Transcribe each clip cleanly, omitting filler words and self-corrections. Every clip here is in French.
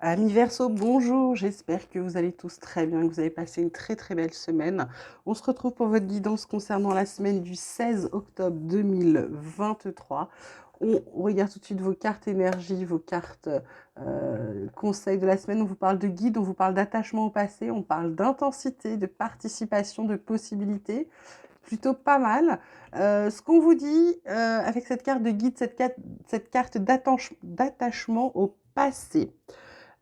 Amis Verseau, bonjour, j'espère que vous allez tous très bien, que vous avez passé une très très belle semaine. On se retrouve pour votre guidance concernant la semaine du 16 octobre 2023. On regarde tout de suite vos cartes énergie, vos cartes conseils de la semaine. On vous parle de guide, on vous parle d'attachement au passé, on parle d'intensité, de participation, de possibilités. Plutôt pas mal. Ce qu'on vous dit avec cette carte de guide, cette carte d'attachement au passé.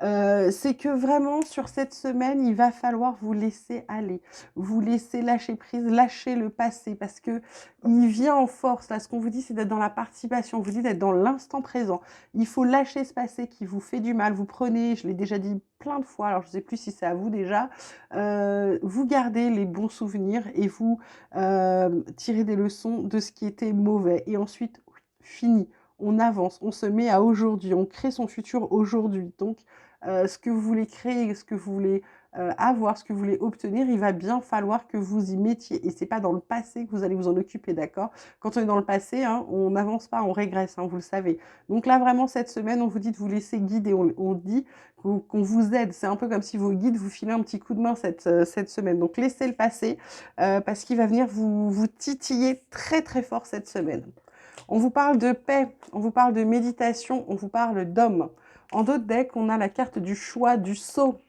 C'est que vraiment sur cette semaine, il va falloir vous laisser aller, vous laisser lâcher prise, lâcher le passé parce que il vient en force. Là, ce qu'on vous dit, c'est d'être dans la participation, on vous dit d'être dans l'instant présent. Il faut lâcher ce passé qui vous fait du mal. Vous prenez, je l'ai déjà dit plein de fois, alors je ne sais plus si c'est à vous déjà, vous gardez les bons souvenirs et vous tirez des leçons de ce qui était mauvais. Et ensuite, fini. On avance, on se met à aujourd'hui, on crée son futur aujourd'hui. Donc, ce que vous voulez créer, ce que vous voulez avoir, ce que vous voulez obtenir, il va bien falloir que vous y mettiez. Et c'est pas dans le passé que vous allez vous en occuper, d'accord? Quand on est dans le passé, hein, on n'avance pas, on régresse, hein, vous le savez. Donc là, vraiment, cette semaine, on vous dit de vous laisser guider, on dit qu'on vous aide. C'est un peu comme si vos guides vous filaient un petit coup de main cette semaine. Donc laissez le passer parce qu'il va venir vous titiller très très fort cette semaine. On vous parle de paix, on vous parle de méditation, on vous parle d'homme. En d'autres decks, on a la carte du choix, du saut.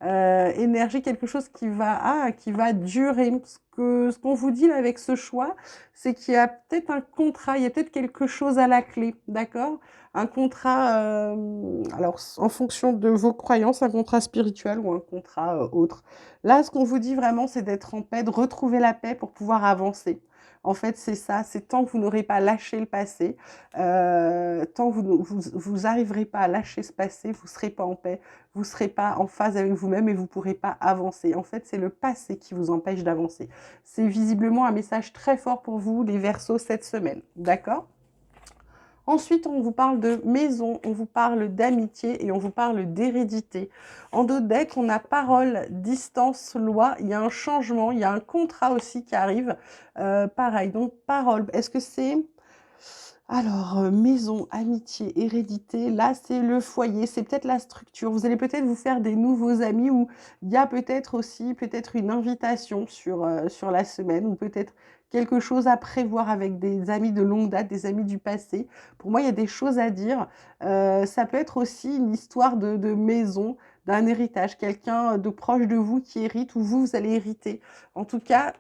Énergie, quelque chose qui va durer. Ce qu'on vous dit là, avec ce choix, c'est qu'il y a peut-être un contrat, il y a peut-être quelque chose à la clé, d'accord? Un contrat, alors en fonction de vos croyances, un contrat spirituel ou un contrat autre. Là, ce qu'on vous dit vraiment, c'est d'être en paix, de retrouver la paix pour pouvoir avancer. En fait, c'est ça, c'est tant que vous n'aurez pas lâché le passé, tant que vous arriverez pas à lâcher ce passé, vous ne serez pas en paix, vous ne serez pas en phase avec vous-même et vous ne pourrez pas avancer. En fait, c'est le passé qui vous empêche d'avancer. C'est visiblement un message très fort pour vous, les Verseaux, cette semaine. D'accord? Ensuite, on vous parle de maison, on vous parle d'amitié et on vous parle d'hérédité. En d'autres decks, on a parole, distance, loi. Il y a un changement, il y a un contrat aussi qui arrive. Pareil, donc parole. Est-ce que c'est alors, maison, amitié, hérédité, là, c'est le foyer, c'est peut-être la structure. Vous allez peut-être vous faire des nouveaux amis ou il y a peut-être aussi peut-être une invitation sur la semaine ou peut-être quelque chose à prévoir avec des amis de longue date, des amis du passé. Pour moi, il y a des choses à dire. Ça peut être aussi une histoire de maison, d'un héritage, quelqu'un de proche de vous qui hérite ou vous allez hériter. En tout cas,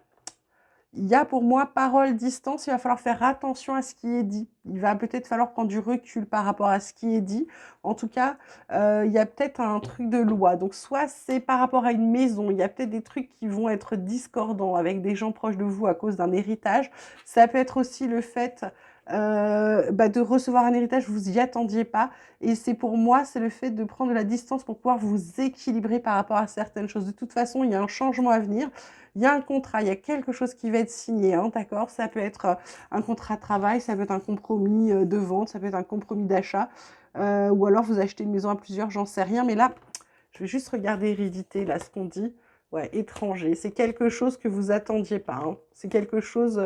il y a pour moi parole, distance, il va falloir faire attention à ce qui est dit. Il va peut-être falloir prendre du recul par rapport à ce qui est dit. En tout cas, il y a peut-être un truc de loi. Donc soit c'est par rapport à une maison, il y a peut-être des trucs qui vont être discordants avec des gens proches de vous à cause d'un héritage. Ça peut être aussi le fait de recevoir un héritage, vous y attendiez pas. Et c'est pour moi, c'est le fait de prendre de la distance pour pouvoir vous équilibrer par rapport à certaines choses. De toute façon, il y a un changement à venir. Il y a un contrat, il y a quelque chose qui va être signé, hein, d'accord? Ça peut être un contrat de travail, ça peut être un compromis de vente, ça peut être un compromis d'achat, ou alors vous achetez une maison à plusieurs, j'en sais rien. Mais là, je vais juste regarder hérédité, là, ce qu'on dit. Ouais, étranger. C'est quelque chose que vous attendiez pas, hein. C'est quelque chose.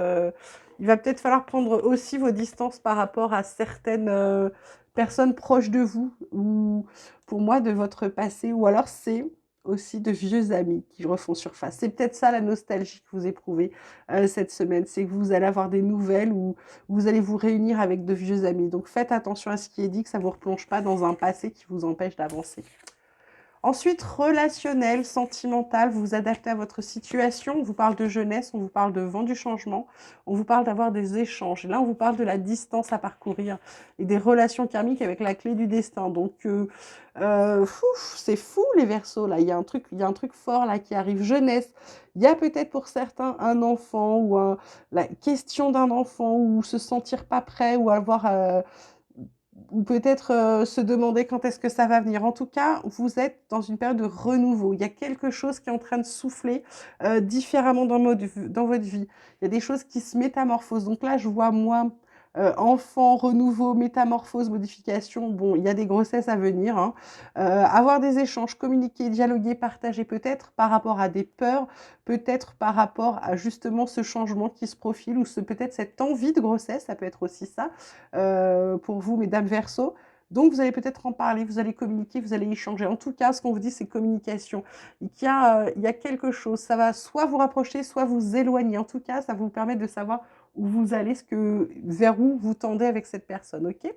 Il va peut-être falloir prendre aussi vos distances par rapport à certaines personnes proches de vous, ou pour moi de votre passé, ou alors c'est aussi de vieux amis qui refont surface. C'est peut-être ça la nostalgie que vous éprouvez cette semaine, c'est que vous allez avoir des nouvelles ou vous allez vous réunir avec de vieux amis. Donc faites attention à ce qui est dit, que ça ne vous replonge pas dans un passé qui vous empêche d'avancer. Ensuite, relationnel, sentimental, vous vous adaptez à votre situation. On vous parle de jeunesse, on vous parle de vent du changement, on vous parle d'avoir des échanges. Et là, on vous parle de la distance à parcourir et des relations karmiques avec la clé du destin. Donc, c'est fou les Verseaux là. Il y a un truc fort là qui arrive. Jeunesse. Il y a peut-être pour certains un enfant ou la question d'un enfant ou se sentir pas prêt ou avoir ou peut-être se demander quand est-ce que ça va venir. En tout cas, vous êtes dans une période de renouveau. Il y a quelque chose qui est en train de souffler différemment dans votre vie. Il y a des choses qui se métamorphosent. Donc là, je vois moi, enfant, renouveau, métamorphose, modification. Bon, il y a des grossesses à venir, hein. Avoir des échanges, communiquer, dialoguer, partager peut-être par rapport à des peurs, peut-être par rapport à justement ce changement qui se profile ou peut-être cette envie de grossesse, ça peut être aussi ça pour vous, mesdames Verseau, Donc, vous allez peut-être en parler, vous allez communiquer, vous allez échanger. En tout cas, ce qu'on vous dit, c'est communication. Il y a quelque chose. Ça va soit vous rapprocher, soit vous éloigner. En tout cas, ça va vous permettre de savoir où vous allez, vers où vous tendez avec cette personne, ok?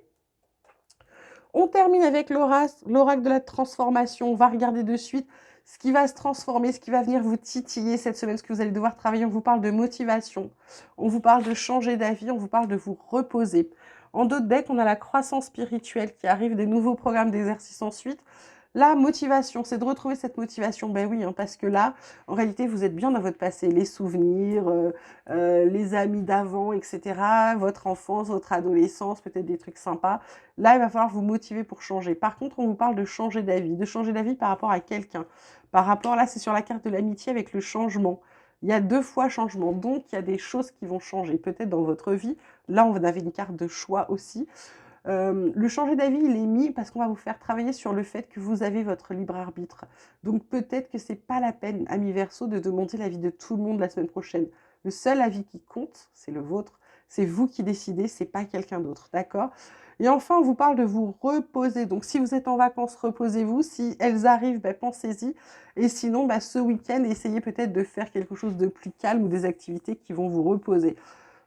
On termine avec l'oracle de la transformation. On va regarder de suite ce qui va se transformer, ce qui va venir vous titiller cette semaine, ce que vous allez devoir travailler. On vous parle de motivation, on vous parle de changer d'avis, on vous parle de vous reposer. En d'autres decks, on a la croissance spirituelle qui arrive, des nouveaux programmes d'exercice ensuite. La motivation, c'est de retrouver cette motivation. Ben oui, hein, parce que là, en réalité, vous êtes bien dans votre passé. Les souvenirs, les amis d'avant, etc. Votre enfance, votre adolescence, peut-être des trucs sympas. Là, il va falloir vous motiver pour changer. Par contre, on vous parle de changer d'avis par rapport à quelqu'un. Par rapport, là, c'est sur la carte de l'amitié avec le changement. Il y a 2 fois changement, donc il y a des choses qui vont changer, peut-être dans votre vie. Là, on avait une carte de choix aussi. Le changer d'avis, il est mis parce qu'on va vous faire travailler sur le fait que vous avez votre libre arbitre. Donc peut-être que c'est pas la peine, ami Verseau, de demander l'avis de tout le monde la semaine prochaine. Le seul avis qui compte, c'est le vôtre. C'est vous qui décidez, c'est pas quelqu'un d'autre, d'accord? Et enfin, on vous parle de vous reposer. Donc si vous êtes en vacances, reposez-vous. Si elles arrivent, ben, pensez-y. Et sinon, ben, ce week-end, essayez peut-être de faire quelque chose de plus calme ou des activités qui vont vous reposer.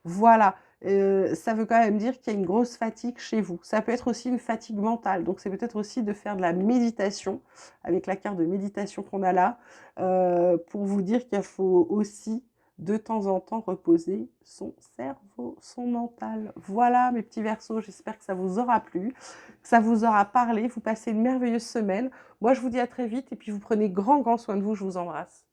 Voilà, ça veut quand même dire qu'il y a une grosse fatigue chez vous. Ça peut être aussi une fatigue mentale, donc c'est peut-être aussi de faire de la méditation, avec la carte de méditation qu'on a là, pour vous dire qu'il faut aussi, de temps en temps, reposer son cerveau, son mental. Voilà mes petits Verseaux, j'espère que ça vous aura plu, que ça vous aura parlé. Vous passez une merveilleuse semaine. Moi, je vous dis à très vite et puis vous prenez grand soin de vous. Je vous embrasse.